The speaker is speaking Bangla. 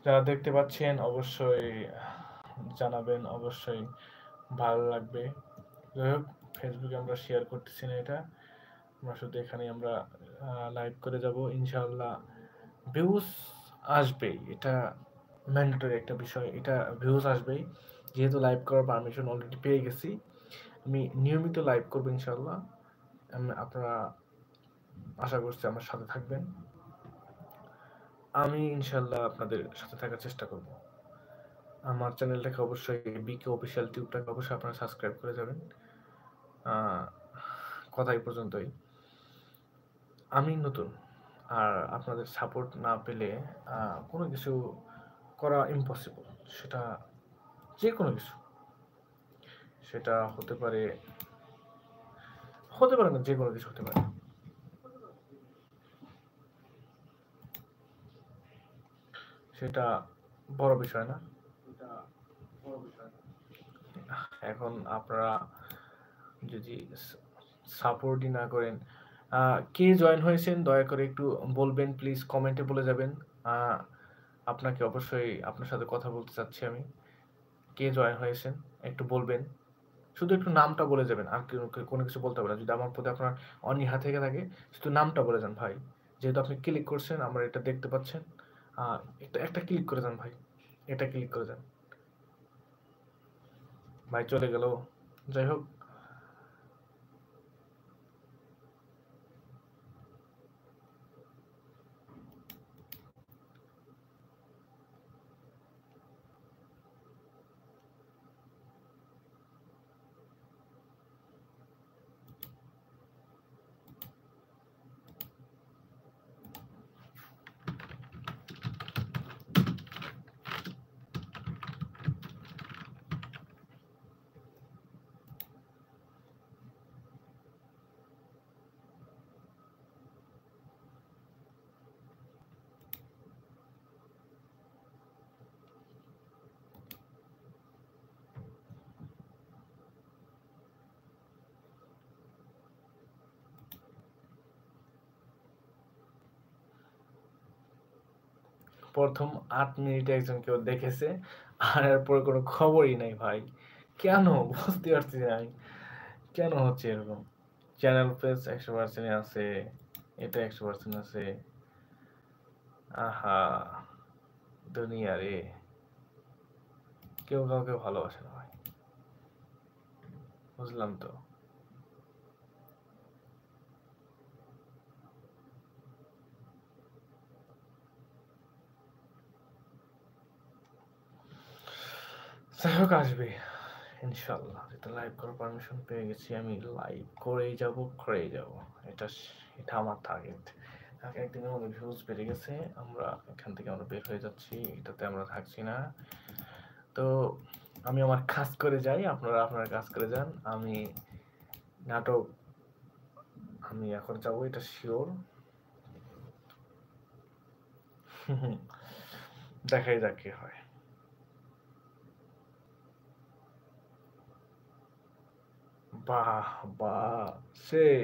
যারা দেখতে পাচ্ছেন অবশ্যই জানাবেন, অবশ্যই ভালো লাগবে। যাই হোক, ফেসবুকে আমরা শেয়ার করতেছি না এটা, আমরা শুধু এখানে আমরা লাইভ করে যাব ইনশাআল্লাহ। ভিউজ আসবেই, এটা ম্যান্ডেটরি একটা বিষয়, এটা ভিউজ আসবেই। যেহেতু লাইভ করার পারমিশন অলরেডি পেয়ে গেছি, আমি নিয়মিত লাইভ করবো ইনশাআল্লাহ। আপনারা আশা করছি আমার সাথে থাকবেন। আমি ইনশাআল্লাহ আপনাদের সাথে থাকার চেষ্টা করব। আমার চ্যানেলটাকে অবশ্যই বিকে অফিসিয়াল টিউবটাকে অবশ্যই আপনারা সাবস্ক্রাইব করে যাবেন। কথা এই পর্যন্তই। আমি নতুন, আর আপনাদের সাপোর্ট না পেলে কোনো কিছু করা ইম্পসিবল। সেটা যে কোনো কিছু, সেটা হতে পারে না, যে কোনো কিছু হতে পারে। সেটা বড় বিষয় না। এখন আপনারা যদি সাপোর্টই না করেন, কে জয়েন হয়েছেন দয়া করে একটু বলবেন প্লিজ, কমেন্টে বলে যাবেন। আপনাকে অবশ্যই আপনার সাথে কথা বলতে চাচ্ছি আমি। কে জয়েন হয়েছেন একটু বলবেন, শুধু একটু নামটা বলে যাবেন, আর কোনো কিছু বলতে হবে না। যদি আমার প্রতি আপনার অনীহা থেকে থাকে, শুধু নামটা বলে যান ভাই। যেহেতু আপনি ক্লিক করছেন, আমরা এটা দেখতে পাচ্ছেন, একটা ক্লিক করে যান ভাই, এটা ক্লিক করে যান। ভাই চলে গেল। যাই হোক, প্রথম 8 মিনিটে একজন কেউ দেখেছে, আর এরপরে কোনো খবরই নাই ভাই। কেন বুঝতে পারছি না আমি, কেন হচ্ছে এরকম? চ্যানেল পেজ 100% আছে, এটা 100% আছে। আহা, দুনিয়া রে, কেউ কাউকে ভালোবাসে না ভাই, বুঝলাম তো। যাই হোক, আসবে ইনশাল্লাহ। যেটা লাইভ করার পারমিশন পেয়ে গেছি, আমি লাইভ করেই যাব, করেই যাব। এটা এটা আমার টার্গেট। একদিনের মধ্যে ভিউজ বেড়ে গেছে, আমরা এখান থেকে আমরা বের হয়ে যাচ্ছি, এটাতে আমরা থাকছি না। তো আমি আমার কাজ করে যাই, আপনারা আপনার কাজ করে যান। আমি নাটক, আমি এখন যাবো, এটা শিওর। দেখাই যাক কি হয়। বাহ বাহ, সেই